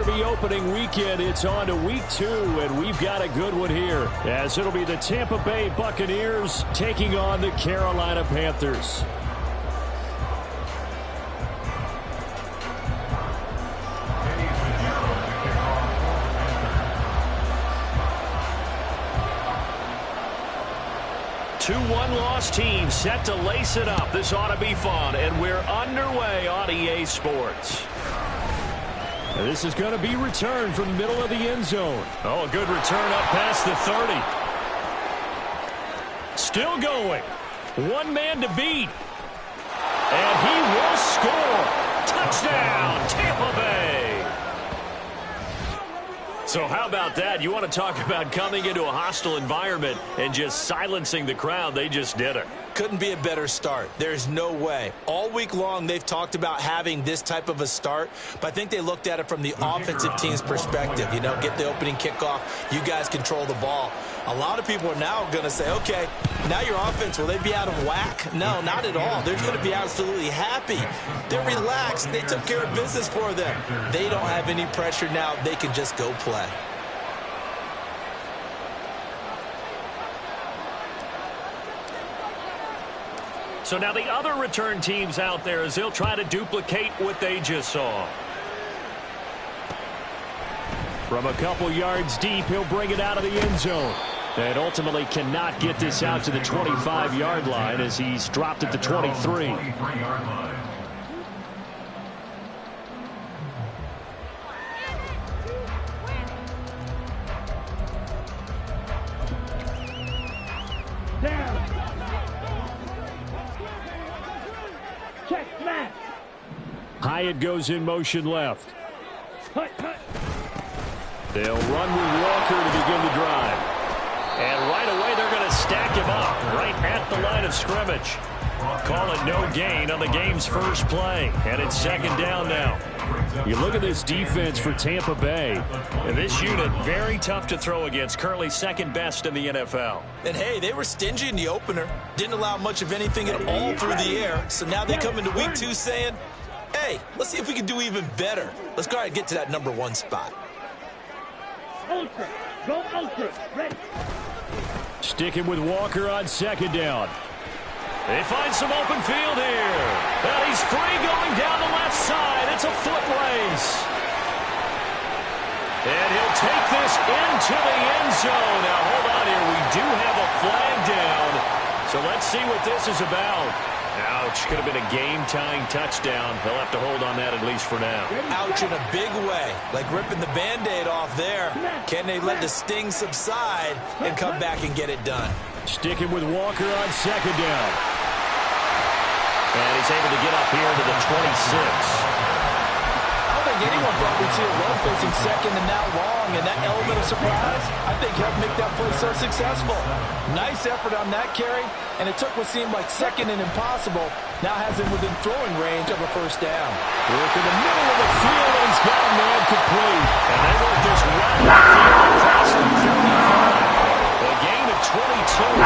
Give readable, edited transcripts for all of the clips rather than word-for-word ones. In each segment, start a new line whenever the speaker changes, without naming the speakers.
Derby opening weekend. It's on to week 2, and we've got a good one here, as it'll be the Tampa Bay Buccaneers taking on the Carolina Panthers. Two one-loss teams set to lace it up. This ought to be fun, and we're underway on EA Sports. This is going to be returned from the middle of the end zone. Oh, a good return up past the 30. Still going. One man to beat. And he will score. Touchdown, Tampa Bay. So how about that? You want to talk about coming into a hostile environment and just silencing the crowd. They just did it.
Couldn't be a better start. There's no way. All week long, they've talked about having this type of a start, but I think they looked at it from the offensive team's perspective. You know, get the opening kickoff. You guys control the ball. A lot of people are now going to say, okay, now your offense, will they be out of whack? No, not at all. They're going to be absolutely happy. They're relaxed. They took care of business for them. They don't have any pressure now. They can just go play.
So now the other return teams out there as they'll try to duplicate what they just saw. From a couple yards deep, he'll bring it out of the end zone. And ultimately cannot get this out to the 25-yard line as he's dropped at the 23. Hyatt goes in motion left. They'll run with Walker to begin the drive. And right away they're going to stack him up right at the line of scrimmage. Call it no gain on the game's first play. And it's second down now. You look at this defense for Tampa Bay. And this unit, very tough to throw against. Currently second best in the NFL.
And hey, they were stingy in the opener. Didn't allow much of anything at all through the air. So now they come into week 2 saying, hey, let's see if we can do even better. Let's go ahead and get to that number 1 spot.
Ultra. Go ultra. Ready.
Sticking with Walker on second down. They find some open field here. And he's free going down the left side. It's a foot race. And he'll take this into the end zone. Now, hold on here. We do have a flag down. So let's see what this is about. Ouch. Could have been a game-tying touchdown. He'll have to hold on that at least for now.
Ouch in a big way. Like ripping the Band-Aid off there. Can they let the sting subside and come back and get it done?
Sticking with Walker on second down. And he's able to get up here to the 26.
I don't think anyone thought we'd see a run facing second and now long, and that element of surprise, I think, helped make that play so successful. Nice effort on that carry, and it took what seemed like second and impossible, now has him within throwing range of a first down.
Work in the middle of the field, and he's got a man complete. And they work this round the field across the 35. A gain of 22.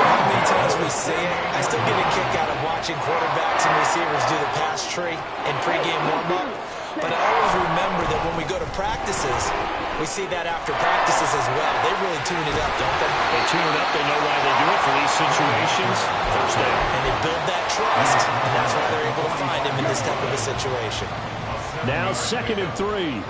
How many times we see it, I still get a kick out of watching quarterbacks and receivers do the pass tree in pregame warm-up. But I always remember that when we go to practices, we see that after practices as well. They really tune it up, don't they?
They tune it up. They know why they do it for these situations. First down.
And they build that trust, and that's why they're able to find him in this type of a situation.
Now 2nd and 3.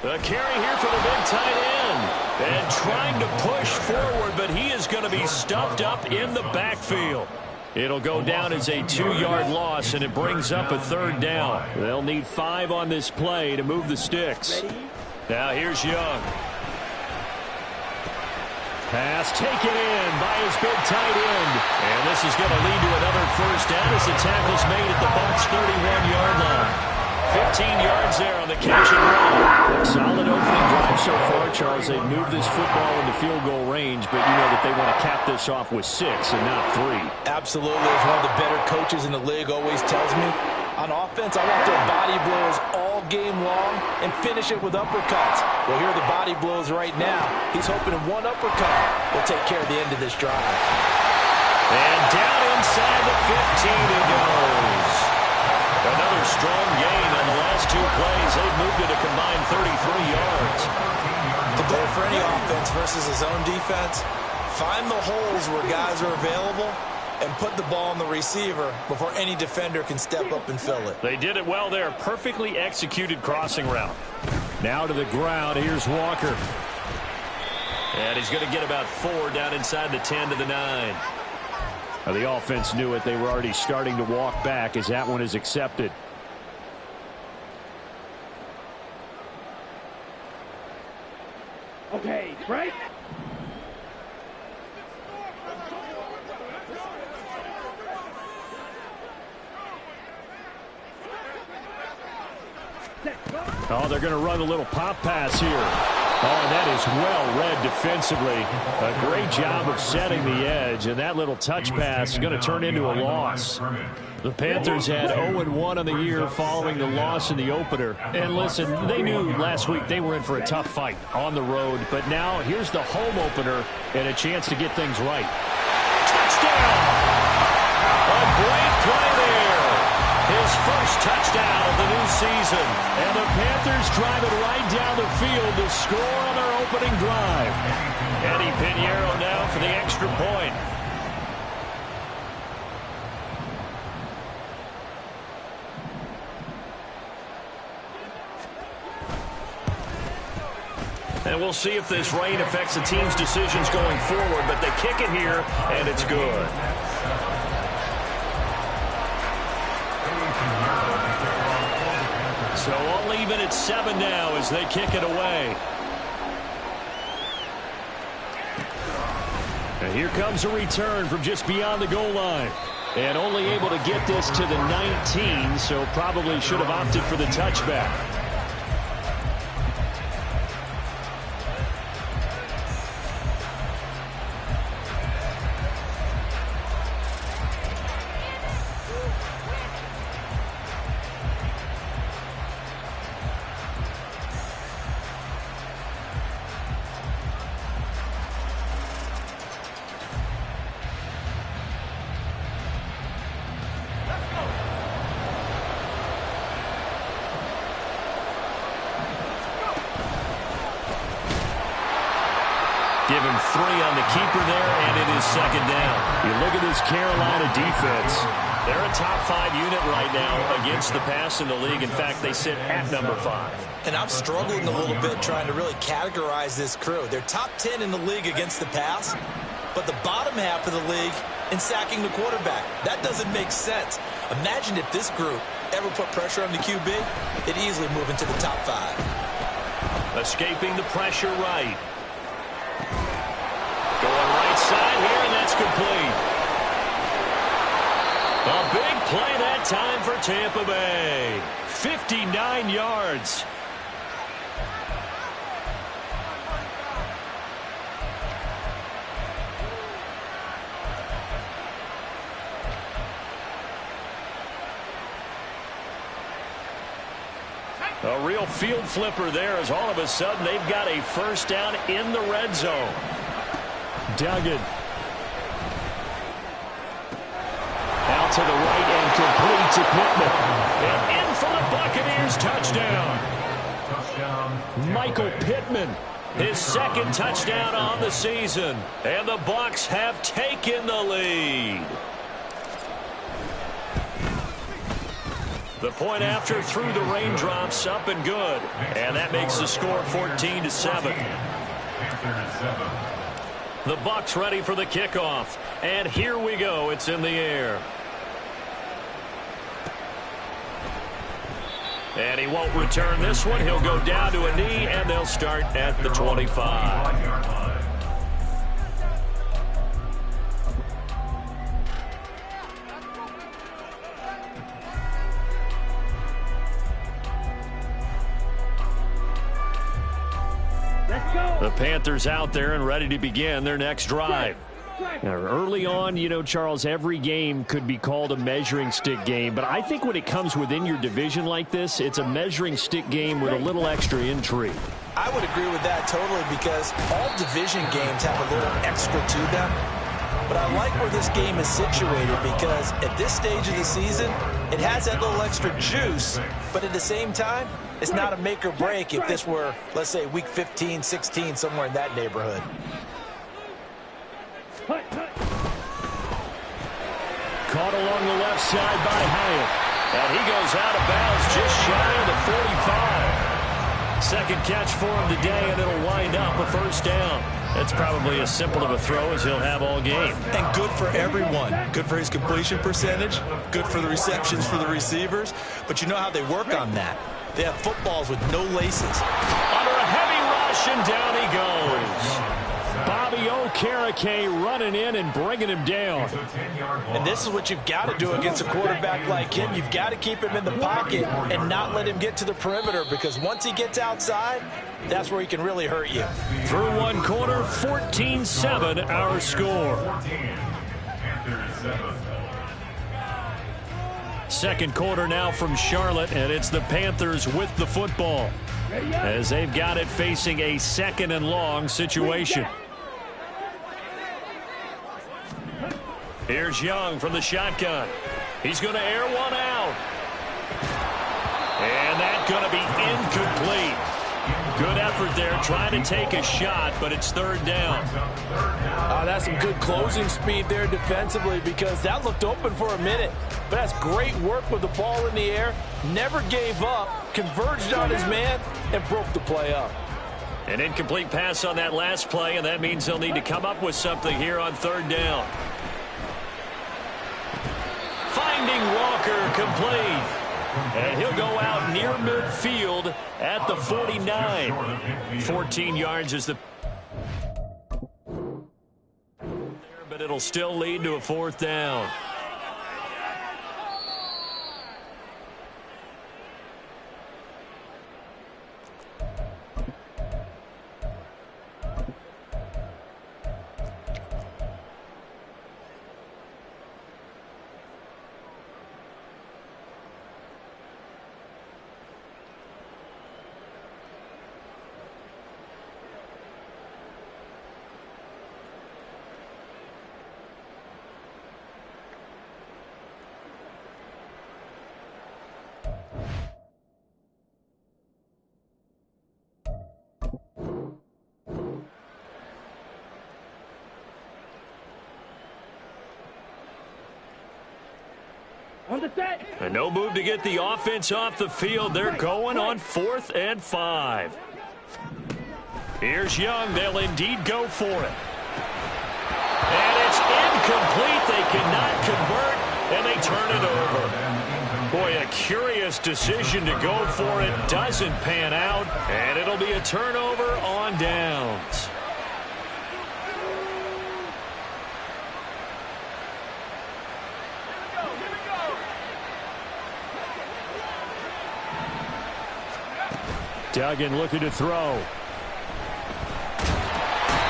A carry here for the big tight end. And trying to push forward, but he is going to be stuffed up in the backfield. It'll go down as a 2-yard loss, and it brings up a 3rd down. They'll need 5 on this play to move the sticks. Now here's Young. Pass taken in by his big tight end. And this is going to lead to another first down as the tackle's made at the Bucs' 31-yard line. 15 yards there on the catch and run. Solid opening drive so far, Charles. They've moved this football into field goal range, but you know that they want to cap this off with 6 and not 3.
Absolutely. As one of the better coaches in the league always tells me, on offense, I want their body blows all game long and finish it with uppercuts. Well, here are the body blows right now. He's hoping one uppercut will take care of the end of this drive.
And down inside the 15 he goes.
versus his own defense, find the holes where guys are available and put the ball on the receiver before any defender can step up and fill it.
They did it well there. Perfectly executed crossing route. Now to the ground. Here's Walker. And he's going to get about 4 down inside the 10 to the 9. Now the offense knew it. They were already starting to walk back as that one is accepted.
Okay, right?
Oh, they're going to run a little pop pass here. Oh, that is well read defensively. A great job of setting the edge, and that little touch pass is going to turn into a loss. The Panthers had 0-1 on the year following the loss in the opener. And listen, they knew last week they were in for a tough fight on the road, but now here's the home opener and a chance to get things right. Touchdown! A great play there. His first touchdown of the new season. And the Panthers drive it right down the field to score on their opening drive. Eddie Pinheiro now for the extra point. And we'll see if this rain affects the team's decisions going forward, but they kick it here, and it's good. So all even at 7 now as they kick it away. And here comes a return from just beyond the goal line. And only able to get this to the 19, so probably should have opted for the touchback. Give him 3 on the keeper there, and it is second down. You look at this Carolina defense. They're a top 5 unit right now against the pass in the league. In fact, they sit at number 5.
And I'm struggling a little bit trying to really categorize this crew. They're top 10 in the league against the pass, but the bottom half of the league in sacking the quarterback. That doesn't make sense. Imagine if this group ever put pressure on the QB, it'd easily move into the top 5.
Escaping the pressure right. Going right side here, and that's complete. A big play that time for Tampa Bay. 59 yards. A real field flipper there as all of a sudden they've got a first down in the red zone. Duggan. Out to the right and complete to Pittman. And in for the Buccaneers touchdown. Michael Pittman, his second touchdown on the season. And the Bucs have taken the lead. The point after through the raindrops, up and good. And that makes the score 14-7. The Bucs ready for the kickoff. And here we go. It's in the air. And he won't return this one. He'll go down to a knee, and they'll start at the 25. The Panthers out there and ready to begin their next drive. Now, early on, you know, Charles, every game could be called a measuring stick game. But I think when it comes within your division like this, it's a measuring stick game with a little extra intrigue.
I would agree with that totally because all division games have a little extra to them. But I like where this game is situated because at this stage of the season, it has that little extra juice. But at the same time, it's not a make or break if this were, let's say, week 15, 16, somewhere in that neighborhood.
Caught along the left side by Hyatt. And he goes out of bounds just shy of the 45. Second catch for him today, and it'll wind up a first down. That's probably as simple of a throw as he'll have all game.
And good for everyone. Good for his completion percentage. Good for the receptions for the receivers. But you know how they work on that. They have footballs with no laces.
Under a heavy rush, and down he goes. Bobby Okereke running in and bringing him down.
And this is what you've got to do against a quarterback like him. You've got to keep him in the pocket and not let him get to the perimeter, because once he gets outside, that's where he can really hurt you.
Through one quarter, 14-7 our score. Second quarter now from Charlotte, and it's the Panthers with the football as they've got it facing a second and long situation. Here's Young from the shotgun. He's going to air one out. And that's going to be incomplete. Good effort there trying to take a shot, but it's third down.
That's some good closing speed there defensively, because that looked open for a minute. But that's great work with the ball in the air. Never gave up, converged on his man, and broke the play up.
An incomplete pass on that last play, and that means they'll need to come up with something here on third down. Finding Walker complete. And he'll go out near midfield at the 49. 14 yards is the... But it'll still lead to a fourth down. And no move to get the offense off the field. They're going on 4th and 5. Here's Young. They'll indeed go for it. And it's incomplete. They cannot convert, and they turn it over. Boy, a curious decision to go for it. Doesn't pan out, and it'll be a turnover on downs. Duggan looking to throw.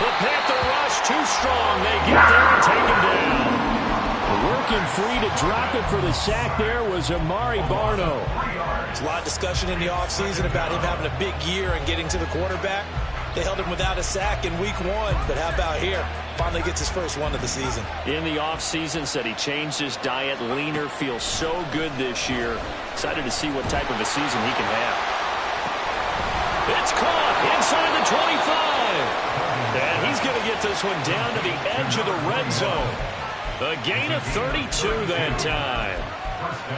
The Panther rush too strong. They get there and take him down. Working free to drop it for the sack there was Amari Barno.
There's a lot of discussion in the offseason about him having a big year and getting to the quarterback. They held him without a sack in week 1, but how about here? Finally gets his first one of the season.
In the offseason, said he changed his diet, leaner, feels so good this year. Excited to see what type of a season he can have. It's caught inside the 25. And he's going to get this one down to the edge of the red zone. A gain of 32 that time.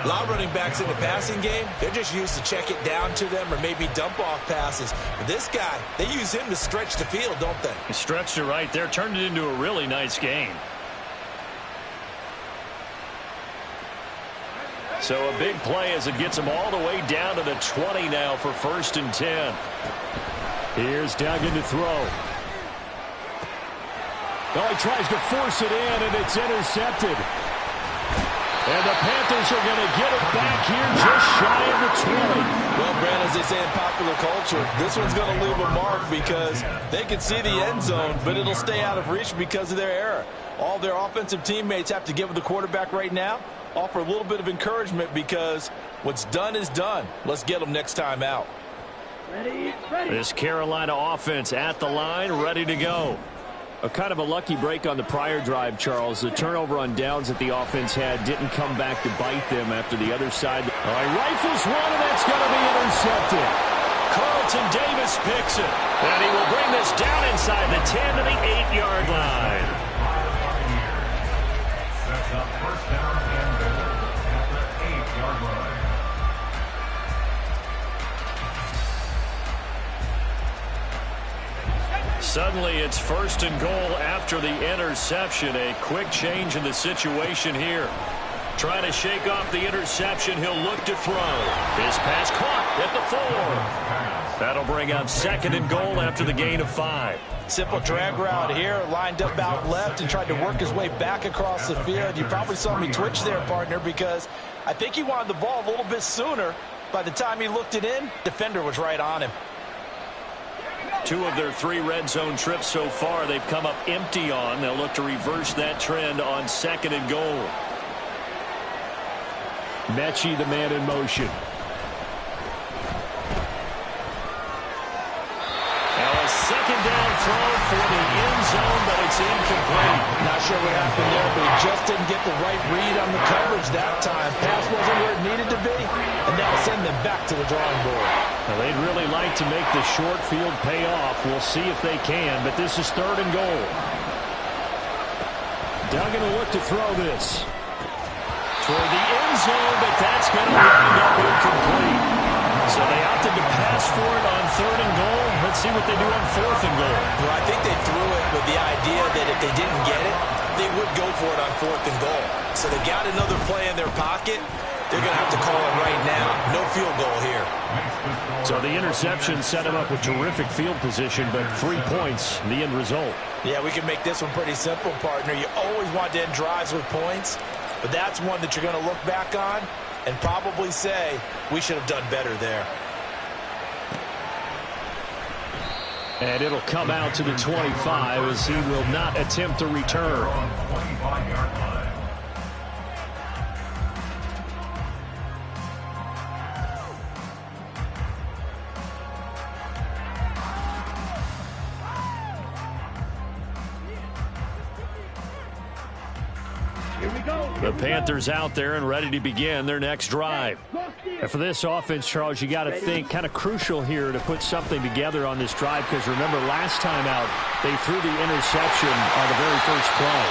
A lot of running backs in the passing game, they're just used to check it down to them or maybe dump off passes. But this guy, they use him to stretch the field, don't they?
He stretched it right there, turned it into a really nice game. So a big play as it gets him all the way down to the 20 now for 1st and 10. Here's Duggan to throw. Oh, he tries to force it in, and it's intercepted. And the Panthers are going to get it back here just shy of the 20.
Well, Brandon, as they say in popular culture, this one's going to leave a mark because they can see the end zone, but it'll stay out of reach because of their error. All their offensive teammates have to give the quarterback right now, offer a little bit of encouragement because what's done is done. Let's get them next time out.
Ready.
This Carolina offense at the line, ready to go. A kind of a lucky break on the prior drive, Charles. The turnover on downs that the offense had didn't come back to bite them after the other side. All right, rifles one, and that's going to be intercepted. Carlton Davis picks it. And he will bring this down inside the 10 to the 8-yard line.
That's up first down and goal at the 8-yard line.
Suddenly it's first and goal after the interception. A quick change in the situation here. Trying to shake off the interception. He'll look to throw. His pass caught at the 4. That'll bring up second and goal after the gain of 5.
Simple drag route here, lined up out left and tried to work his way back across the field. You probably saw me twitch there, partner, because I think he wanted the ball a little bit sooner. By the time he looked it in, defender was right on him.
2 of their 3 red zone trips so far they've come up empty on. They'll look to reverse that trend on second and goal. Mechie, the man in motion. Now a second down throw for the end zone, but it's incomplete.
Not sure what happened there, but he just didn't get the right read on the coverage that time. Pass wasn't where it needed to be, and that'll send them back to the drawing board.
Well, they'd really like to make the short field pay off. We'll see if they can, but this is third and goal. Duggan will look to throw this toward the end zone, but that's going to wind up incomplete. So they opted to pass for it on third and goal. Let's see what they do on fourth and goal.
Well, I think they threw it with the idea that if they didn't get it, they would go for it on fourth and goal. So they got another play in their pocket. They're going to have to call it right now. No field goal here.
So the interception set him up with terrific field position, but 3 points, the end result.
Yeah, we can make this one pretty simple, partner. You always want to end drives with points, but that's one that you're going to look back on and probably say, we should have done better there.
And it'll come out to the 25 as he will not attempt to return.
25-yard line.
The Panthers out there and ready to begin their next drive. And for this offense, Charles, you got to think kind of crucial here to put something together on this drive, because remember last time out they threw the interception on the very first play.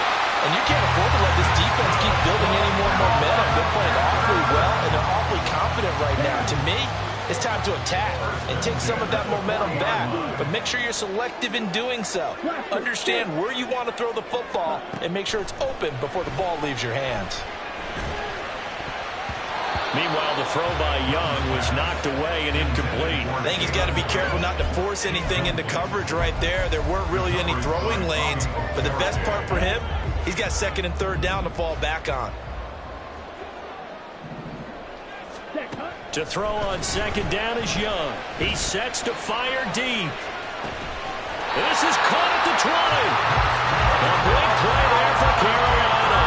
And you can't afford to let this defense keep building any more momentum. They're playing awfully well, and they're awfully confident right now. To me, it's time to attack and take some of that momentum back. But make sure you're selective in doing so. Understand where you want to throw the football and make sure it's open before the ball leaves your hands.
Meanwhile, the throw by Young was knocked away and incomplete.
I think he's got to be careful not to force anything into coverage right there. There weren't really any throwing lanes, but the best part for him, he's got second and third down to fall back on.
To throw on second down is Young. He sets to fire deep. This is caught at the 20. A big play there for Carolina.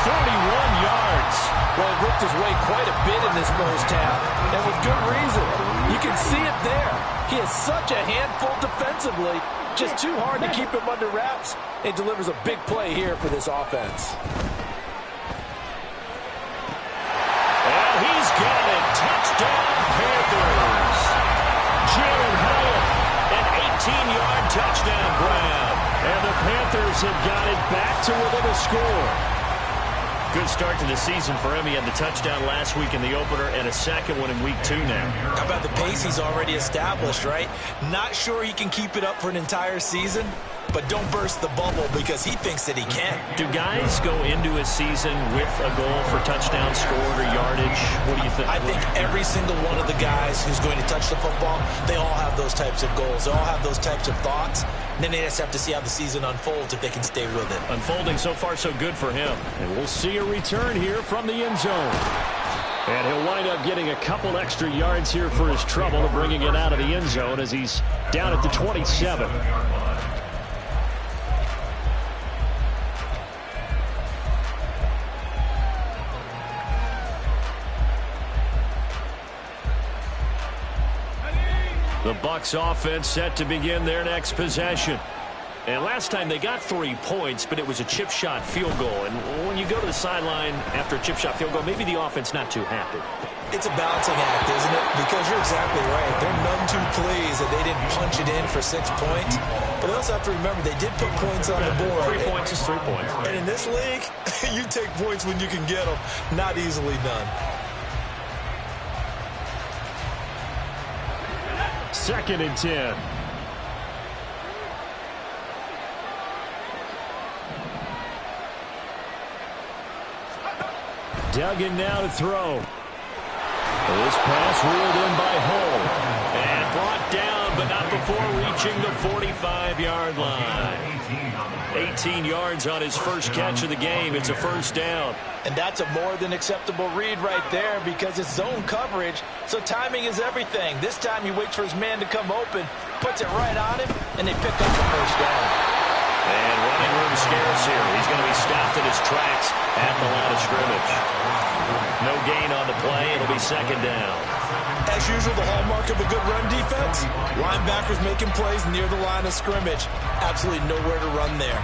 31 yards.
Well, he worked his way quite a bit in this first half, and with good reason. You can see it there. He is such a handful defensively. Just too hard to keep him under wraps. It delivers a big play here for this offense.
And he's got it. Touchdown, Panthers. Jalen Hyatt, an 18-yard touchdown grab. And the Panthers have got it back to within a score. Good start to the season for him. He had the touchdown last week in the opener and a second one in week 2 now.
How about the pace he's already established, right? Not sure he can keep it up for an entire season, but don't burst the bubble because he thinks that he can.
Do guys go into a season with a goal for touchdown scored or yardage? What do you think?
I think every single one of the guys who's going to touch the football, they all have those types of goals. They all have those types of thoughts. And then they just have to see how the season unfolds if they can stay with it.
Unfolding so far so good for him. And we'll see a return here from the end zone. And he'll wind up getting a couple extra yards here for his trouble, bringing it out of the end zone as he's down at the 27. The Bucs offense set to begin their next possession. And last time they got 3 points, but it was a chip shot field goal. And when you go to the sideline after a chip shot field goal, maybe the offense not too happy.
It's a balancing act, isn't it? Because you're exactly right. They're none too pleased that they didn't punch it in for 6 points. But they also have to remember they did put points on the board.
3 points is 3 points.
And in this league, you take points when you can get them. Not easily done.
2nd and 10. Duggan now to throw. This pass reeled in by Hull. And brought down, but not before reaching the 45-yard line. 18 yards on his first catch of the game. It's a first down.
And that's a more than acceptable read right there because it's zone coverage, so timing is everything. This time he waits for his man to come open, puts it right on him, and they pick up the first down.
And running room scarce here. He's going to be stopped in his tracks at the line of scrimmage. No gain on the play. It'll be 2nd down.
As usual, the hallmark of a good run defense, linebackers making plays near the line of scrimmage. Absolutely nowhere to run there.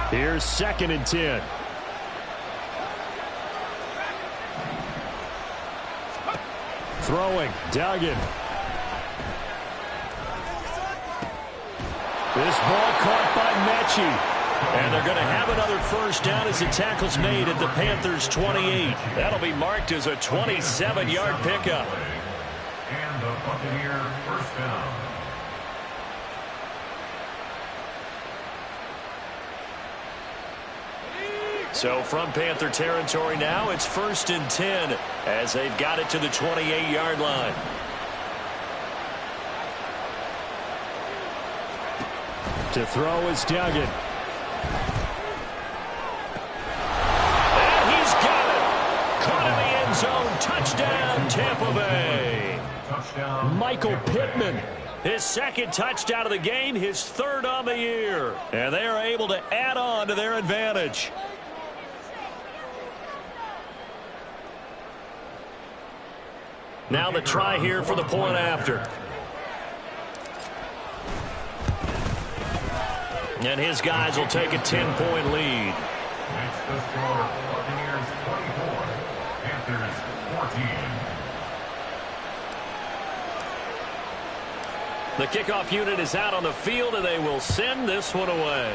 Here's 2nd and 10. Throwing, Duggan. This ball caught by Mechie. And they're going to have another first down as the tackle's made at the Panthers' 28. That'll be marked as a 27-yard pickup.
And the Buccaneer first down.
So from Panther territory now, it's 1st and 10 as they've got it to the 28-yard line. To throw is Duggan. And he's got it. Caught in the end zone. Touchdown, Tampa Bay.
Touchdown.
Michael Pittman. His 2nd touchdown of the game, his 3rd on the year. And they are able to add on to their advantage. Now the try here for the point after. And his guys will take a 10-point lead.
Makes the score Buccaneers 24, Panthers 14.
The kickoff unit is out on the field, and they will send this one away.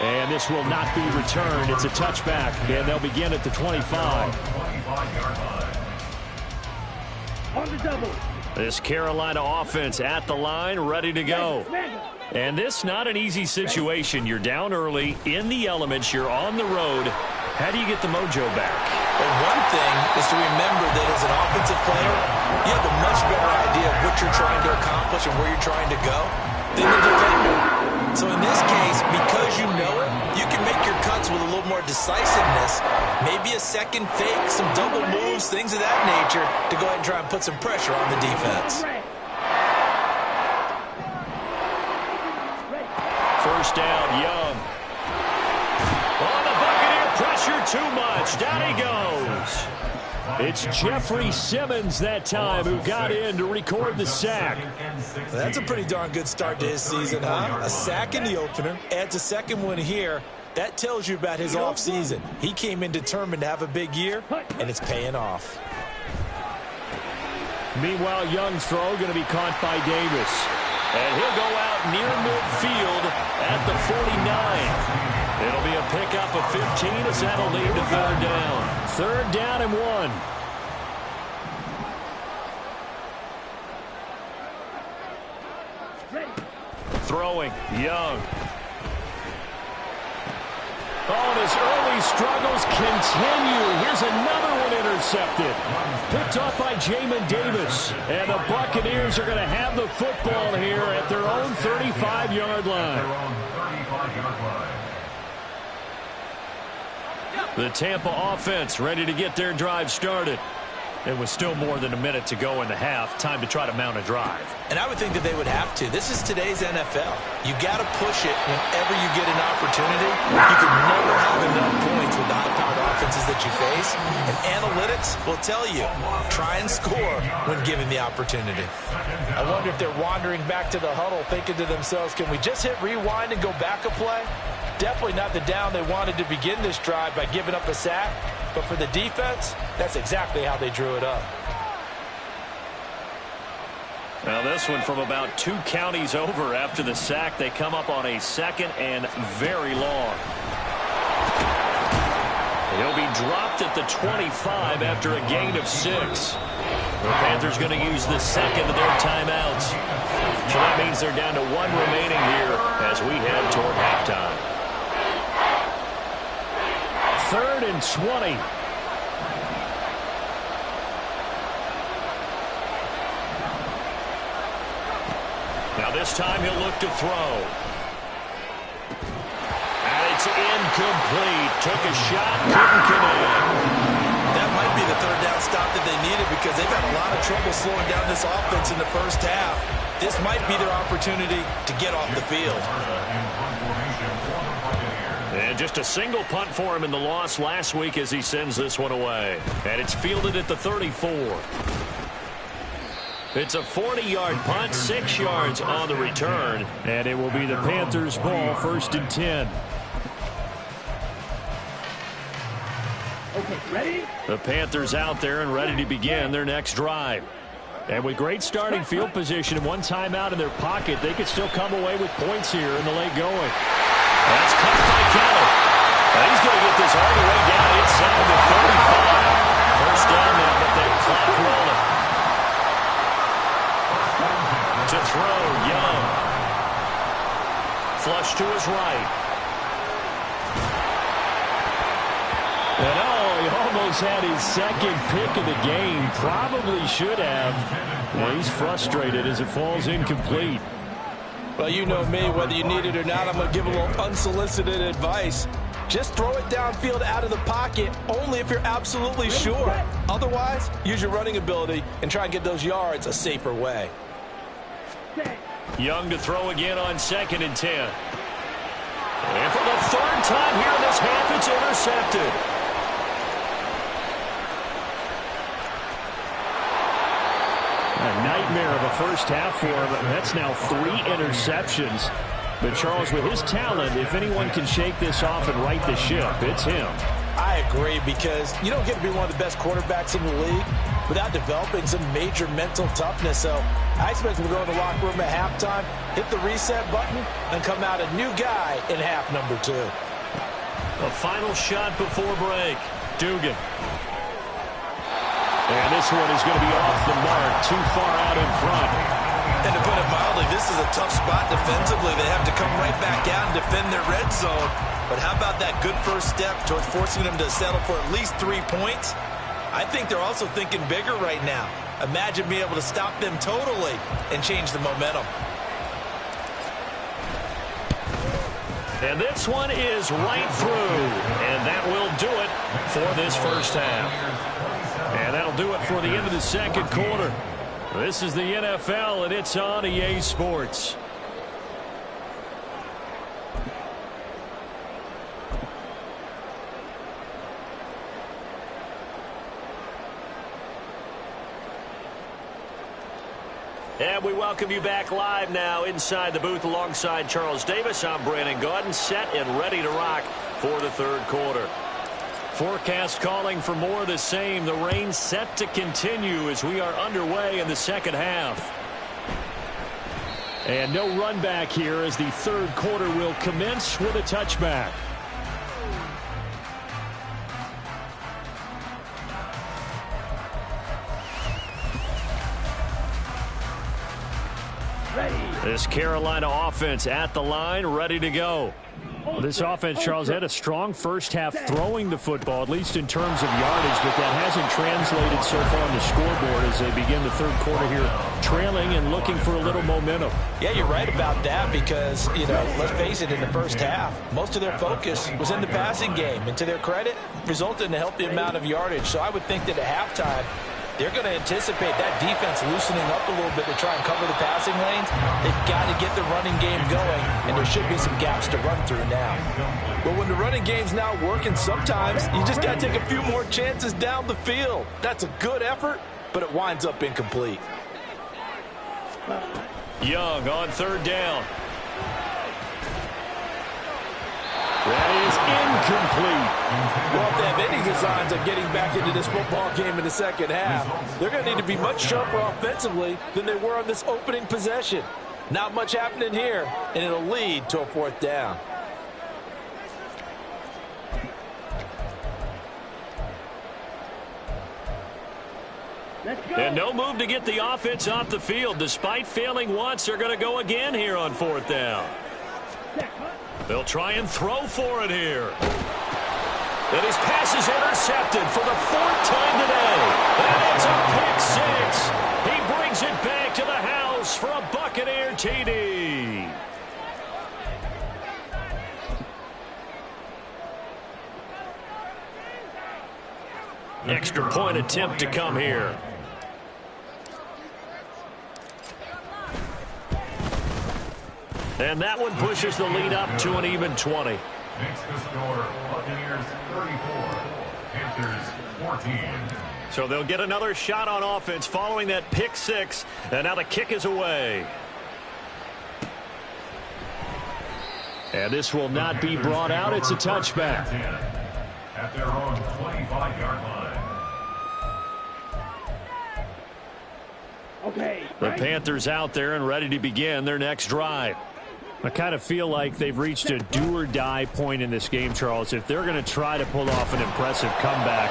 And this will not be returned. It's a touchback, and they'll begin at the 25.
25-yard line.
On the double.
This Carolina offense at the line, ready to go. And this not an easy situation. You're down early, in the elements, you're on the road. How do you get the mojo back?
Well, one thing is to remember that as an offensive player, you have a much better idea of what you're trying to accomplish and where you're trying to go than the defender. So in this case, because you know it, you can make your cuts with a little more decisiveness, maybe a second fake, some double moves, things of that nature, to go ahead and try and put some pressure on the defense.
First down, Young. On the Buccaneer, pressure too much. Down he goes. It's Jeffrey Simmons that time who got in to record the sack.
That's a pretty darn good start to his season, huh? A sack in the opener, adds a second one here. That tells you about his offseason. He came in determined to have a big year, and it's paying off.
Meanwhile, Young's throw going to be caught by Davis. And he'll go out near midfield at the 49. It'll be a pickup of 15 as that'll lead to 3rd down. 3rd down and 1. Throwing, Young. Oh, his early struggles continue. Here's another one intercepted. Picked off by Jamin Davis. And the Buccaneers are going to have the football here at their own 35-yard line. The Tampa offense ready to get their drive started. It was still more than a minute to go in the half. Time to try to mount a drive.
And I would think that they would have to. This is today's NFL. You got to push it whenever you get an opportunity. You can never have enough points with the high-powered offenses that you face. And analytics will tell you, try and score when given the opportunity.
I wonder if they're wandering back to the huddle thinking to themselves, can we just hit rewind and go back a play? Definitely not the down they wanted to begin this drive by giving up a sack. But for the defense, that's exactly how they drew it up.
Now this one from about 2 counties over after the sack. They come up on a 2nd and very long. He'll be dropped at the 25 after a gain of 6. The Panthers going to use the 2nd of their timeouts. So that means they're down to 1 remaining here as we head toward halftime. 3rd and 20. Now this time he'll look to throw. And it's incomplete. Took a shot, couldn't connect.
That might be the 3rd down stop that they needed because they've had a lot of trouble slowing down this offense in the first half. This might be their opportunity to get off the field.
And just a single punt for him in the loss last week as he sends this one away. And it's fielded at the 34. It's a 40-yard punt, 6 yards on the return. And it will be the Panthers' ball, 1st and 10.
Okay, ready?
The Panthers out there and ready to begin their next drive. And with great starting field position and 1 timeout in their pocket, they could still come away with points here in the late going. That's cut by Keller. And he's going to get this all the way down inside the 35. First down now, but that clock rolling. To throw, Young. Flush to his right. And he almost had his 2nd pick of the game. Probably should have. Well, he's frustrated as it falls incomplete.
Well, you know me, whether you need it or not, I'm going to give a little unsolicited advice. Just throw it downfield out of the pocket, only if you're absolutely sure. Otherwise, use your running ability and try and get those yards a safer way.
Young to throw again on 2nd and 10. And for the 3rd time here in this half, it's intercepted. A nightmare of a first half for him. That's now 3 interceptions. But Charles, with his talent, if anyone can shake this off and right the ship, it's him.
I agree, because you don't get to be one of the best quarterbacks in the league without developing some major mental toughness. So I expect him to go in the locker room at halftime, hit the reset button, and come out a new guy in half number 2.
A final shot before break. Dugan. And this one is going to be off the mark, too far out in front.
And to put it mildly, this is a tough spot defensively. They have to come right back out and defend their red zone. But how about that good first step towards forcing them to settle for at least 3 points? I think they're also thinking bigger right now. Imagine being able to stop them totally and change the momentum.
And this one is right through. And that will do it for this first half. And that'll do it for the end of the 2nd quarter. This is the NFL, and it's on EA Sports. And we welcome you back live now inside the booth alongside Charles Davis. I'm Brandon Gaudin, set and ready to rock for the 3rd quarter. Forecast calling for more of the same. The rain set to continue as we are underway in the 2nd half. And no run back here as the 3rd quarter will commence with a touchback. This Carolina offense at the line, ready to go. This offense, Charles, had a strong first half throwing the football, at least in terms of yardage, but that hasn't translated so far on the scoreboard as they begin the 3rd quarter here, trailing and looking for a little momentum.
Yeah, you're right about that because, let's face it, in the first half, most of their focus was in the passing game. And to their credit, resulted in a healthy amount of yardage. So I would think that at halftime,
They're going to anticipate that defense loosening up a little bit to try and cover the passing lanes. They've got to get the running game going, and there should be some gaps to run through now.
But when the running game's not working, sometimes you just got to take a few more chances down the field. That's a good effort, but it winds up incomplete.
Young on third down. That is incomplete.
Well, if they have any designs of getting back into this football game in the second half, they're going to need to be much sharper offensively than they were on this opening possession. Not much happening here, and it'll lead to a fourth down.
And no move to get the offense off the field. Despite failing once, they're going to go again here on fourth down. They'll try and throw for it here. And his pass is intercepted for the fourth time today. And it's a pick six. He brings it back to the house for a Buccaneer TD. Extra point attempt to come here. And that one pushes the lead up to an even 20.
Makes the score Buccaneers 34, Panthers 14.
So they'll get another shot on offense following that pick six. And now the kick is away. And this will not be brought out. It's a touchback.
At their own 25-yard line.
Okay.
The Panthers out there and ready to begin their next drive. I kind of feel like they've reached a do-or-die point in this game, Charles. If they're going to try to pull off an impressive comeback,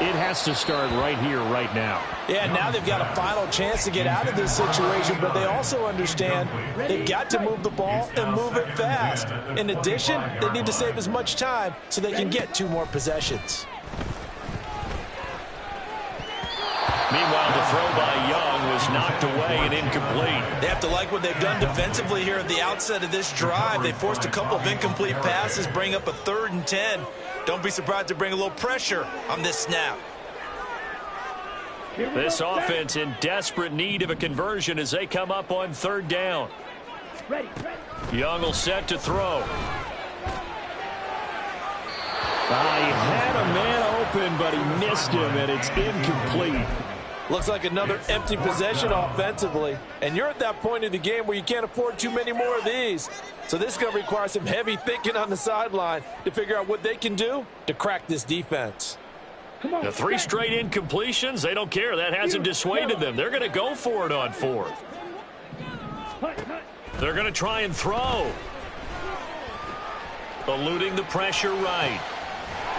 it has to start right here, right now.
Yeah, now they've got a final chance to get out of this situation, but they also understand they've got to move the ball and move it fast. In addition, they need to save as much time so they can get 2 more possessions.
Meanwhile, the throw by Young was knocked away and incomplete.
They have to like what they've done defensively here at the outset of this drive. They forced a couple of incomplete passes, bring up a 3rd and 10. Don't be surprised to bring a little pressure on this snap.
This offense in desperate need of a conversion as they come up on 3rd down.
Ready.
Young will set to throw. He had a man open, but he missed him, and it's incomplete.
Looks like another empty possession offensively. And you're at that point in the game where you can't afford too many more of these. So this is going to require some heavy thinking on the sideline to figure out what they can do to crack this defense.
The 3 straight incompletions, they don't care. That hasn't dissuaded them. They're going to go for it on 4th. They're going to try and throw. Eluding the pressure right.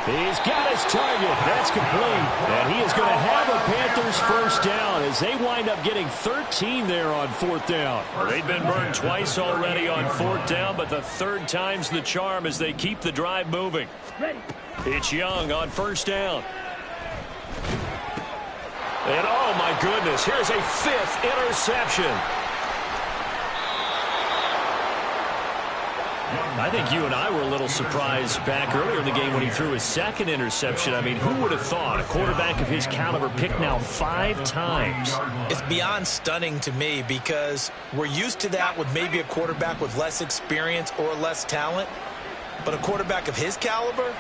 He's got his target. That's complete. And he is going to have a Panthers first down as they wind up getting 13 there on 4th down. They've been burned twice already on 4th down, but the 3rd time's the charm as they keep the drive moving. It's Young on 1st down. And oh my goodness, here's a 5th interception. I think you and I were a little surprised back earlier in the game when he threw his 2nd interception. I mean, who would have thought a quarterback of his caliber picked now 5 times?
It's beyond stunning to me because we're used to that with maybe a quarterback with less experience or less talent. But a quarterback of his caliber,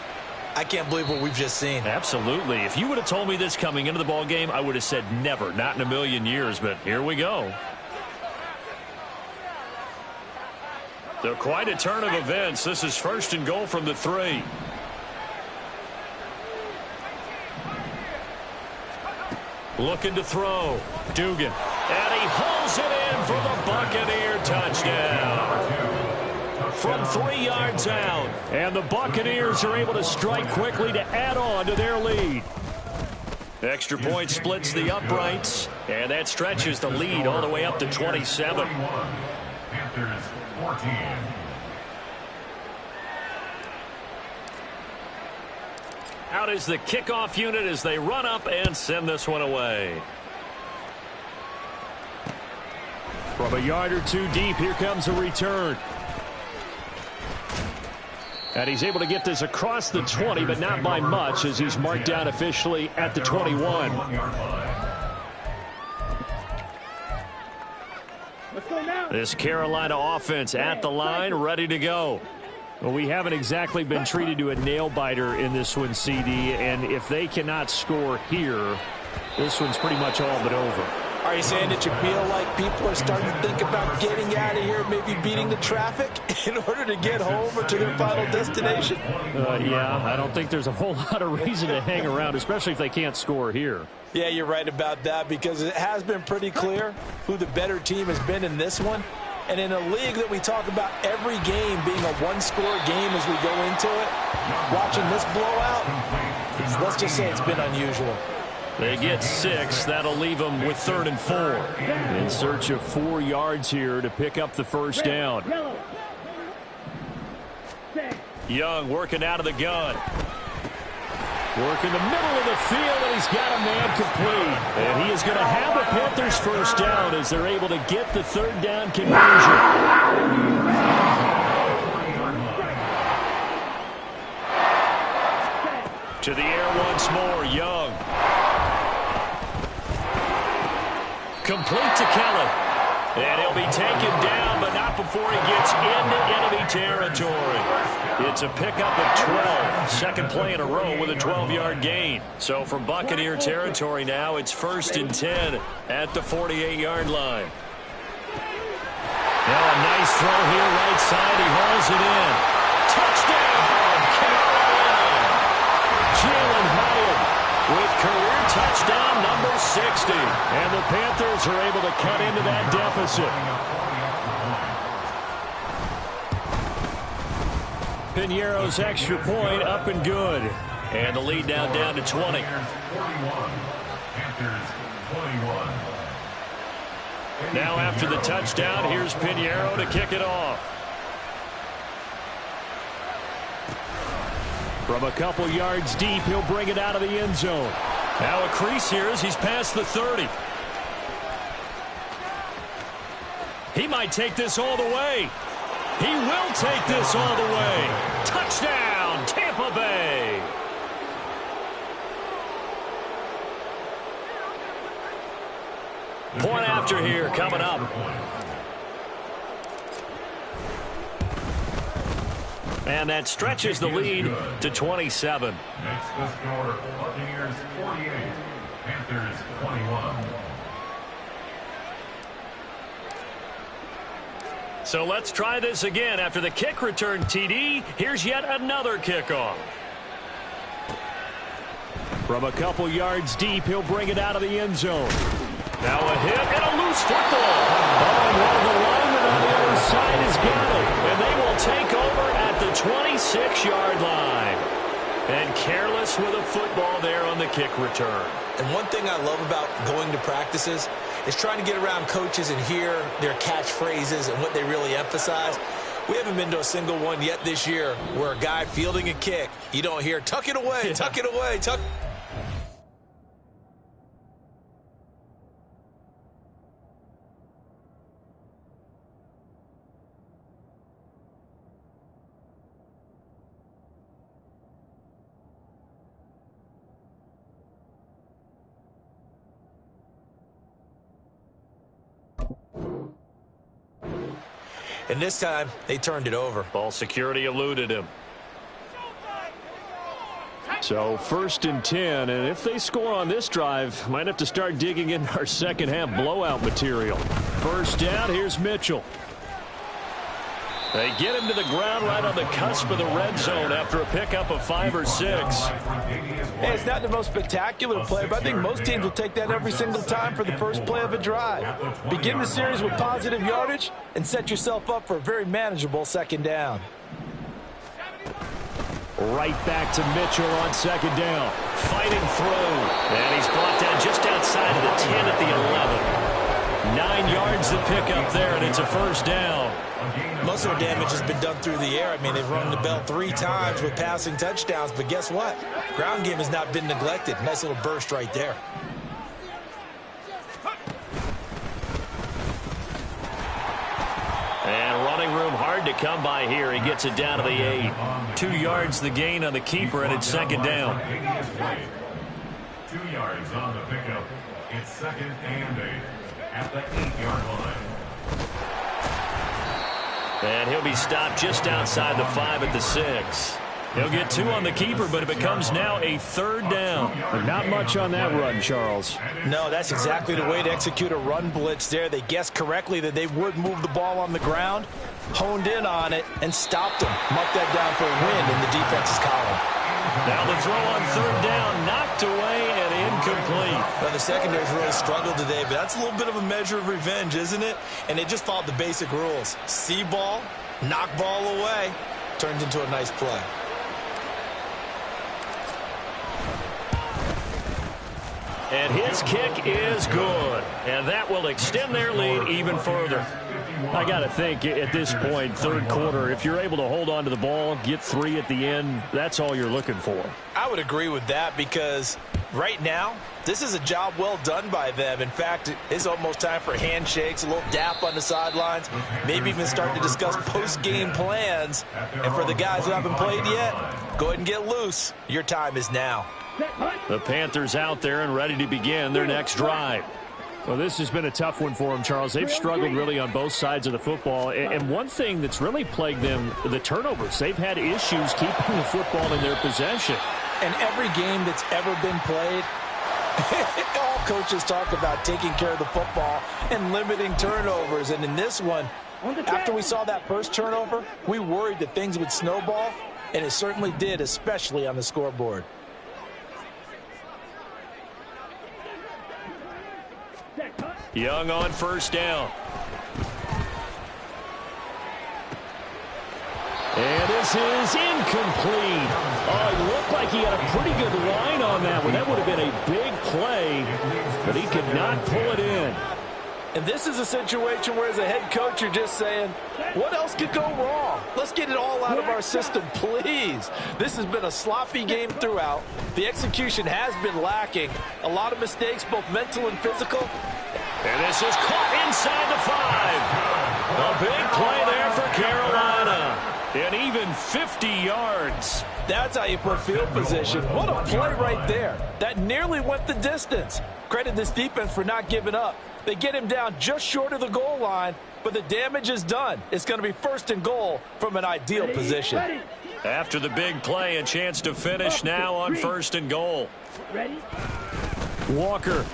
I can't believe what we've just seen.
Absolutely. If you would have told me this coming into the ball game, I would have said never, not in a million years. But here we go. So quite a turn of events. This is 1st and goal from the 3. Looking to throw. Dugan. And he hauls it in for the Buccaneer touchdown. From 3 yards out. And the Buccaneers are able to strike quickly to add on to their lead. Extra point splits the uprights. And that stretches the lead all the way up to 27.
Panthers 14.
Out is the kickoff unit as they run up and send this one away. From a yard or 2 deep, here comes a return. And he's able to get this across the 20, but not by much as he's marked down officially at the 21. This Carolina offense at the line, ready to go. Well, we haven't exactly been treated to a nail-biter in this one, CD, and if they cannot score here, this one's pretty much all but over.
Are you saying that you feel like people are starting to think about getting out of here, maybe beating the traffic in order to get home or to their final destination?
Yeah, I don't think there's a whole lot of reason to hang around, especially if they can't score here.
Yeah, you're right about that, because it has been pretty clear who the better team has been in this one. And in a league that we talk about every game being a one-score game as we go into it, watching this blowout, let's just say it's been unusual.
They get 6. That'll leave them with 3rd and 4. In search of 4 yards here to pick up the first down. Young working out of the gun. Working the middle of the field, and he's got a man complete. And he is going to have the Panthers first down as they're able to get the 3rd down conversion. To the air once more, Young. Complete to Kelly. And he'll be taken down, but not before he gets into enemy territory. It's a pickup of 12. Second play in a row with a 12-yard gain. So from Buccaneer territory now, it's 1st and 10 at the 48-yard line. Now a nice throw here right side. He hauls it in. Touchdown, Carolina. Jalen Hyatt with career touchdown number 60. And the Panthers are able to cut into that deficit. Piñeiro's extra point up and good. And the lead now down to 20. Now after the touchdown, here's Piñeiro to kick it off. From a couple yards deep, he'll bring it out of the end zone. Now a crease here as he's past the 30. He might take this all the way. He will take this all the way. Touchdown, Tampa Bay. Point after here coming up. And that stretches the lead to 27.
Next the score, Buccaneers 48, Panthers 21.
So let's try this again. After the kick return TD, here's yet another kickoff. From a couple yards deep, he'll bring it out of the end zone. Now a hit and a loose football. Oh, and one of the linemen on the other side has got it. And they will take over at the 26-yard line. And careless with a football there on the kick return.
And one thing I love about going to practices is trying to get around coaches and hear their catchphrases and what they really emphasize. We haven't been to a single one yet this year where a guy fielding a kick, you don't hear, tuck it away, tuck it away, tuck. And this time, they turned it over.
Ball security eluded him. So 1st and 10, and if they score on this drive, might have to start digging in our second half blowout material. First down, here's Mitchell. They get him to the ground right on the cusp of the red zone after a pickup of 5 or 6.
Hey, it's not the most spectacular play, but I think most teams will take that every single time for the first play of a drive. Begin the series with positive yardage and set yourself up for a very manageable second down.
Right back to Mitchell on second down. Fighting through. And he's brought down just outside of the 10 at the 11. 9 yards to pick up there, and it's a first down.
Most of the damage has been done through the air. I mean, they've rung the bell 3 times with passing touchdowns, but guess what? Ground game has not been neglected. Nice little burst right there.
And running room hard to come by here. He gets it down to the 8. 2 yards the gain on the keeper, and it's second down.
2 yards on the pickup. It's 2nd and 8 at the 8-yard line.
And he'll be stopped just outside the 5 at the 6. He'll get 2 on the keeper, but it becomes now a 3rd down.
But not much on that run, Charles.
No, that's exactly the way to execute a run blitz there. They guessed correctly that they would move the ball on the ground, honed in on it, and stopped them. Marked that down for a win in the defense's column.
Now the throw on 3rd down, knocked away and incomplete.
Well, the secondary's really struggled today, but that's a little bit of a measure of revenge, isn't it? And they just followed the basic rules. See ball, knock ball away, turned into a nice play.
And his kick is good. And that will extend their lead even further.
I got to think at this point, 3rd quarter, if you're able to hold on to the ball, get 3 at the end, that's all you're looking for.
I would agree with that because right now, this is a job well done by them. In fact, it's almost time for handshakes, a little dap on the sidelines, maybe even start to discuss post-game plans. And for the guys who haven't played yet, go ahead and get loose. Your time is now.
The Panthers out there and ready to begin their next drive.
Well, this has been a tough one for them, Charles. They've struggled really on both sides of the football. And one thing that's really plagued them, the turnovers. They've had issues keeping the football in their possession.
And every game that's ever been played, all coaches talk about taking care of the football and limiting turnovers. And in this one, after we saw that first turnover, we worried that things would snowball, and it certainly did, especially on the scoreboard.
Young on 1st down.
And this is incomplete. Oh, it looked like he had a pretty good line on that one. That would have been a big play, but he could not pull it in.
And this is a situation where as a head coach you're just saying, what else could go wrong? Let's get it all out of our system, please. This has been a sloppy game throughout. The execution has been lacking. A lot of mistakes, both mental and physical.
And this is caught inside the 5. A big play there for Carolina. And even 50 yards.
That's how you put field position. What a play right there. That nearly went the distance. Credit this defense for not giving up. They get him down just short of the goal line, but the damage is done. It's going to be 1st and goal from an ideal position.
After the big play, a chance to finish now on 1st and goal.
Walker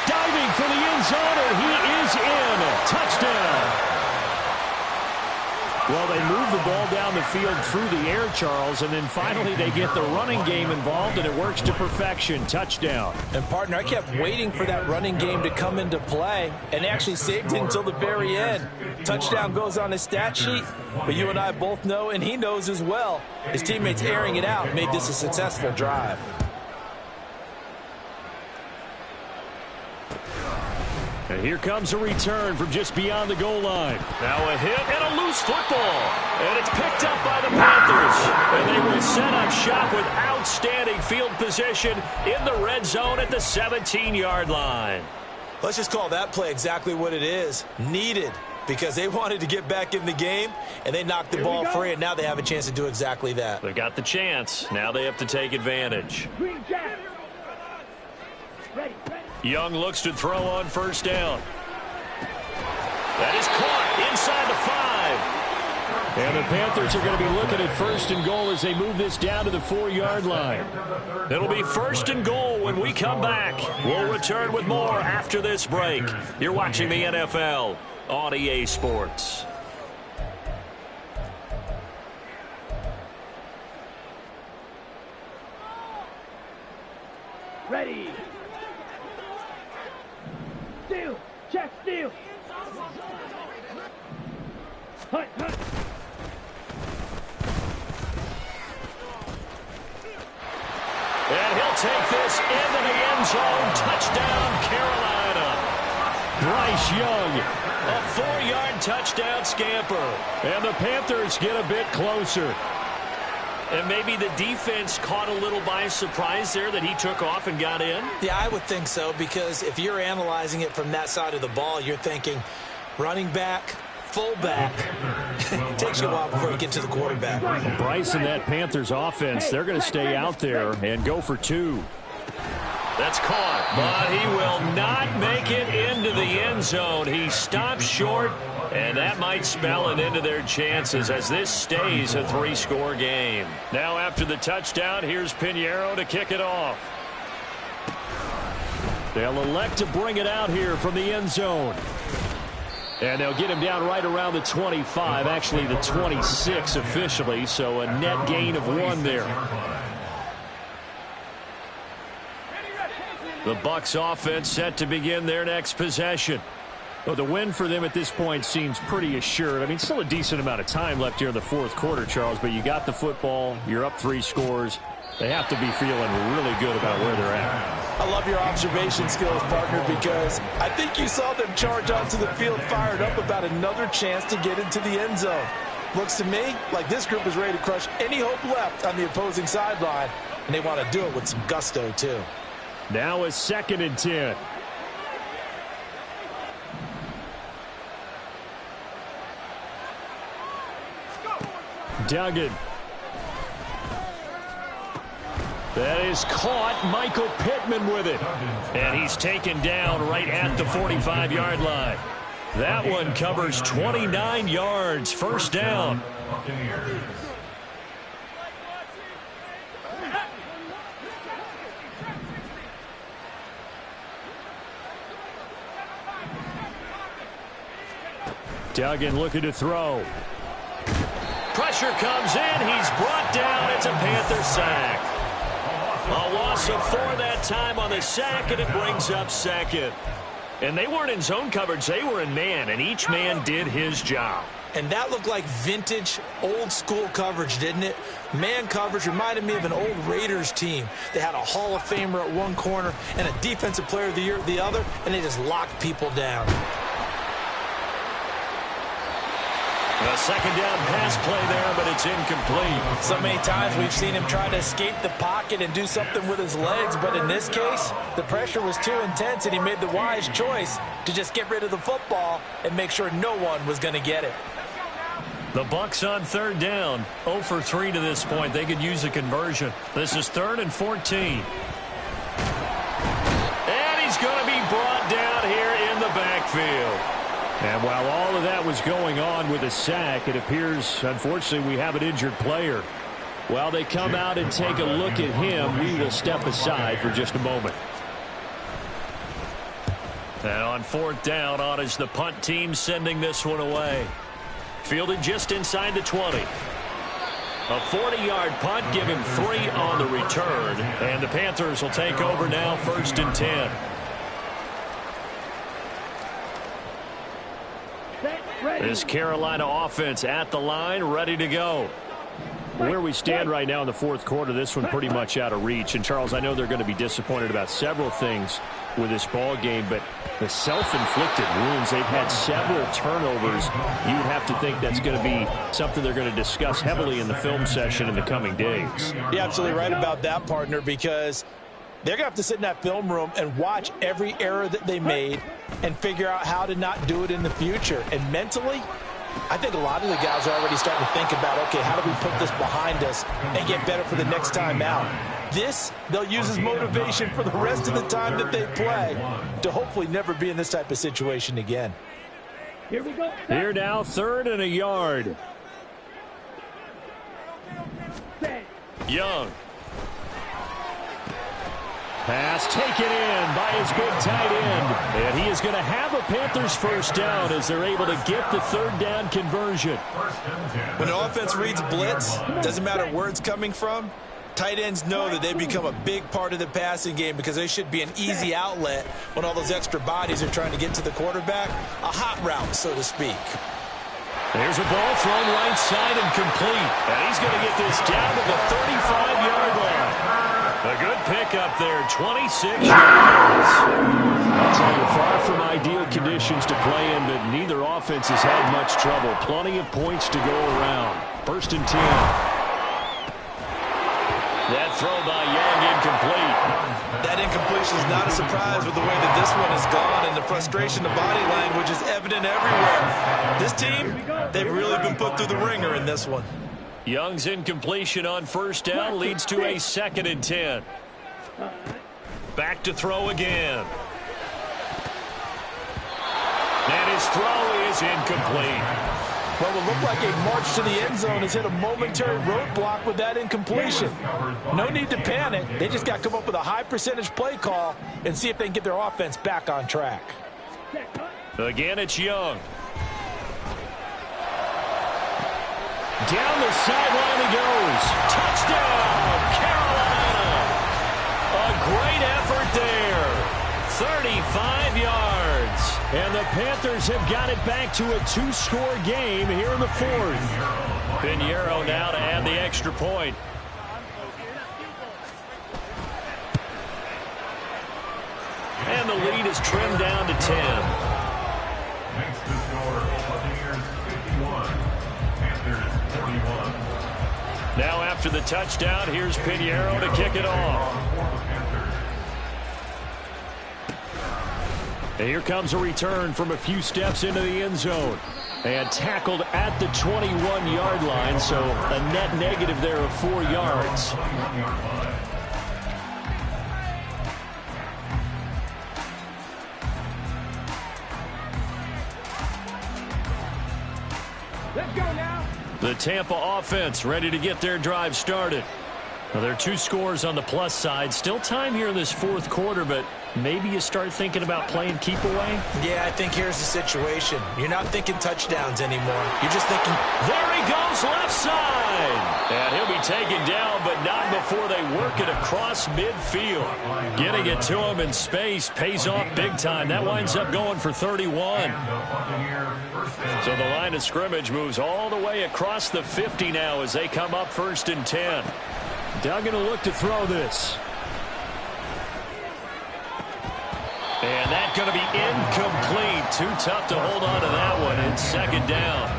diving for the end zone, and he is in. Touchdown. Well, they move the ball down the field through the air, Charles, and then finally they get the running game involved, and it works to perfection. Touchdown.
And, partner, I kept waiting for that running game to come into play and actually saved it until the very end. Touchdown goes on his stat sheet, but you and I both know, and he knows as well, his teammates airing it out made this a successful drive.
And here comes a return from just beyond the goal line.
Now a hit and a loose football. And it's picked up by the Panthers. And they will set up shop with outstanding field position in the red zone at the 17-yard line.
Let's just call that play exactly what it is. Needed. Because they wanted to get back in the game, and they knocked the ball free, and now they have a chance to do exactly that.
They got the chance. Now they have to take advantage. Young looks to throw on 1st down. That is caught inside the 5.
And the Panthers are going to be looking at 1st and goal as they move this down to the 4-yard line.
It'll be 1st and goal when we come back. We'll return with more after this break. You're watching the NFL on EA Sports.
Ready. Steal. Check steal. Hunt, hunt.
And he'll take this into the end zone. Touchdown, Carolina.
Bryce Young.
A 4-yard touchdown scamper.
And the Panthers get a bit closer.
And maybe the defense caught a little by surprise there that he took off and got in?
Yeah, I would think so, because if you're analyzing it from that side of the ball, you're thinking running back, fullback. It takes you a while before you get to the quarterback.
Bryce and that Panthers offense, they're going to stay out there and go for 2.
That's caught, but he will not make it into the end zone. He stops short, and that might spell an end to their chances as this stays a 3-score game. Now after the touchdown, here's Pinheiro to kick it off. They'll elect to bring it out here from the end zone. And they'll get him down right around the 25, actually the 26 officially, so a net gain of 1 there. The Bucs offense set to begin their next possession. Well, the win for them at this point seems pretty assured. I mean, still a decent amount of time left here in the fourth quarter, Charles, but you got the football, you're up 3 scores. They have to be feeling really good about where they're at.
I love your observation skills, partner, because I think you saw them charge onto the field fired up about another chance to get into the end zone. Looks to me like this group is ready to crush any hope left on the opposing sideline, and they want to do it with some gusto, too.
Now a 2nd and 10. Duggan. That is caught. Michael Pittman with it. And he's taken down right at the 45-yard line. That one covers 29 yards. First down. Duggan looking to throw. Pressure comes in. He's brought down. It's a Panther sack. A loss of 4 that time on the sack, and it brings up 2nd. And they weren't in zone coverage. They were in man, and each man did his job.
And that looked like vintage, old-school coverage, didn't it? Man coverage reminded me of an old Raiders team. They had a Hall of Famer at one corner and a Defensive Player of the Year at the other, and they just locked people down.
A 2nd down pass play there, but it's incomplete.
So many times we've seen him try to escape the pocket and do something with his legs, but in this case, the pressure was too intense, and he made the wise choice to just get rid of the football and make sure no one was going to get it.
The Bucs on 3rd down, 0 for 3 to this point. They could use a conversion. This is 3rd and 14. And he's going to be brought down here in the backfield. And while all of that was going on with a sack, it appears, unfortunately, we have an injured player. While they come out and take a look at him, we will step aside for just a moment. And on 4th down, on is the punt team sending this one away. Fielded just inside the 20. A 40-yard punt, give him 3 on the return. And the Panthers will take over now, 1st and 10. This Carolina offense at the line, ready to go. Where we stand right now in the fourth quarter, this one pretty much out of reach. And, Charles, I know they're going to be disappointed about several things with this ball game, but the self-inflicted wounds, they've had several turnovers. You'd have to think that's going to be something they're going to discuss heavily in the film session in the coming days.
You're absolutely right about that, partner, because they're going to have to sit in that film room and watch every error that they made and figure out how to not do it in the future. And mentally, I think a lot of the guys are already starting to think about, okay, how do we put this behind us and get better for the next time out? This, they'll use as motivation for the rest of the time that they play to hopefully never be in this type of situation again.
Here we go.
Here now, 3rd and a yard. Young. Pass taken in by his big tight end. And he is going to have a Panthers first down as they're able to get the 3rd down conversion.
When an offense reads blitz, doesn't matter where it's coming from, tight ends know that they become a big part of the passing game because they should be an easy outlet when all those extra bodies are trying to get to the quarterback. A hot route, so to speak.
There's a ball thrown right side and complete. And he's going to get this down to the 35-yard line. A good pickup there, 26 yards. I'll tell you, far from ideal conditions to play in, but neither offense has had much trouble. Plenty of points to go around. 1st and 10. That throw by Young incomplete.
That incompletion is not a surprise with the way that this one has gone, and the frustration, the body language is evident everywhere. This team, they've really been put through the ringer in this one.
Young's incompletion on 1st down leads to a 2nd and 10. back to throw again. And his throw is incomplete.
Well, it looked like a march to the end zone has hit a momentary roadblock with that incompletion. No need to panic. They just got to come up with a high percentage play call and see if they can get their offense back on track.
Again, it's Young. Down the sideline he goes. Touchdown, Carolina. A great effort there. 35 yards. And the Panthers have got it back to a 2-score game here in the fourth. Pinheiro now to add the extra point. And the lead is trimmed down to 10.
Makes the score Buccaneers 51, Panthers 41.
Now after the touchdown, here's Pinheiro to kick it off. And here comes a return from a few steps into the end zone. And tackled at the 21-yard line, so a net negative there of 4 yards.
Let's go now.
The Tampa offense ready to get their drive started. Well, there are 2 scores on the plus side. Still time here in this fourth quarter, but maybe you start thinking about playing keep away?
Yeah, I think here's the situation. You're not thinking touchdowns anymore. You're just thinking...
There he goes, left side. And he'll be taken down, but not before they work it across midfield. Getting it to him in space pays off big time. That winds up going for 31. So the line of scrimmage moves all the way across the 50 now as they come up 1st and 10. Duggan will look to throw this. And that's going to be incomplete. Too tough to hold on to that one. It's 2nd down.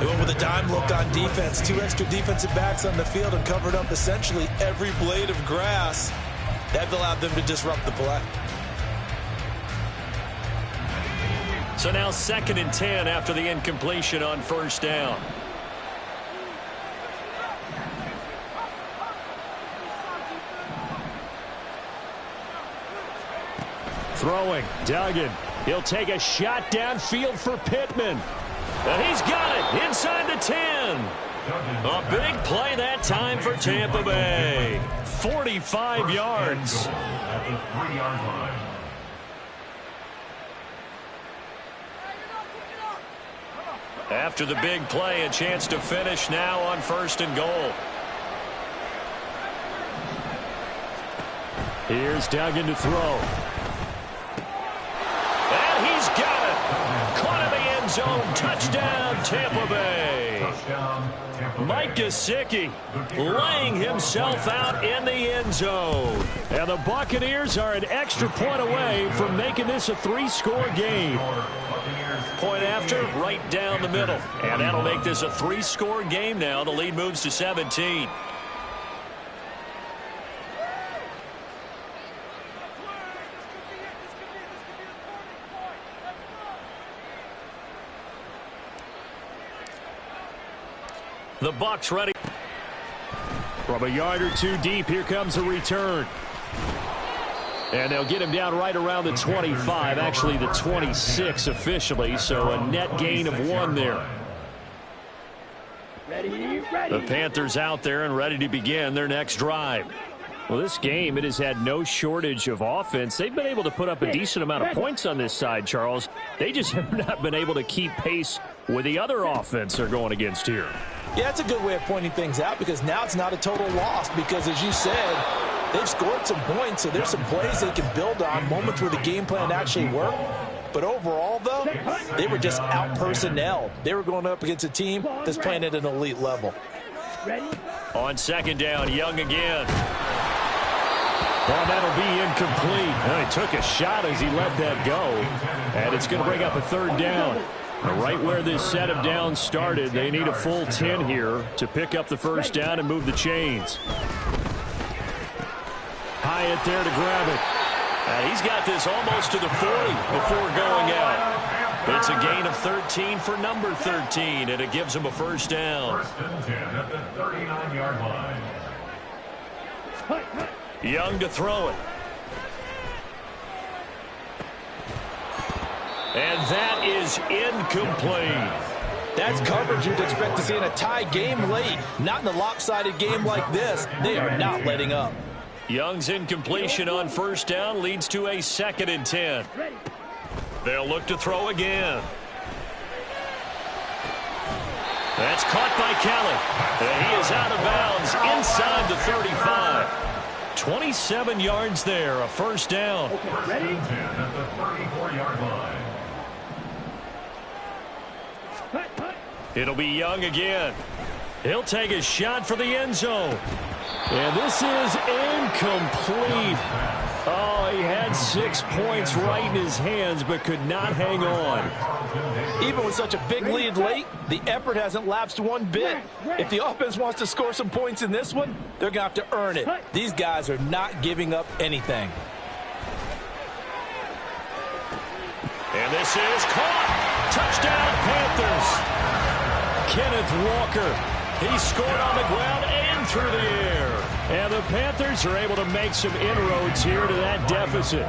They went with a dime look on defense. 2 extra defensive backs on the field and covered up essentially every blade of grass. That allowed them to disrupt the play.
So now 2nd and 10 after the incompletion on 1st down. Throwing, Duggan. He'll take a shot downfield for Pittman. And he's got it inside the 10. A big play that time for Tampa Bay. 45 yards.
At the 3-yard line.
After the big play, a chance to finish now on 1st and goal. Here's Duggan to throw. And he's got it. Caught in the end zone. Touchdown, Tampa Bay. Mike Gesicki laying himself out in the end zone. And the Buccaneers are an extra point away from making this a 3-score game. Point after, right down the middle. And that'll make this a 3-score game now. The lead moves to 17. The Bucs ready. From a yard or 2 deep, here comes a return. And they'll get him down right around the 25, actually the 26 officially, so a net gain of 1 there.
Ready.
The Panthers out there and ready to begin their next drive. Well, this game, it has had no shortage of offense. They've been able to put up a decent amount of points on this side, Charles. They just have not been able to keep pace with the other offense they're going against here.
Yeah, that's a good way of pointing things out because now it's not a total loss because, as you said, they've scored some points, so there's some plays they can build on, moments where the game plan actually worked. But overall, though, they were just out-personnelled. They were going up against a team that's playing at an elite level.
Ready.
On 2nd down, Young again. Well, that'll be incomplete. Well, he took a shot as he let that go. And it's going to bring up a 3rd down. Right where this set of downs started, they need a full 10 here to pick up the 1st down and move the chains. Hyatt there to grab it. And he's got this almost to the 40 before going out. It's a gain of 13 for number 13, and it gives him a 1st down.
1st and 10 at the 39-yard line.
Young to throw it. And that is incomplete.
That's coverage you'd expect to see in a tie game late. Not in a lopsided game like this. They are not letting up.
Young's incompletion on first down leads to a 2nd and 10. They'll look to throw again. That's caught by Kelly. And he is out of bounds inside the 35. 27 yards there, a first down.
Ready? 10 at the 34-yard line.
It'll be Young again. He'll take a shot for the end zone. And this is incomplete. Oh, he had 6 points right in his hands, but could not hang on.
Even with such a big lead late, the effort hasn't lapsed one bit. If the offense wants to score some points in this one, they're going to have to earn it. These guys are not giving up anything.
And this is caught. Touchdown, Panthers. Kenneth Walker. He scored on the ground and through the air. And the Panthers are able to make some inroads here to that deficit.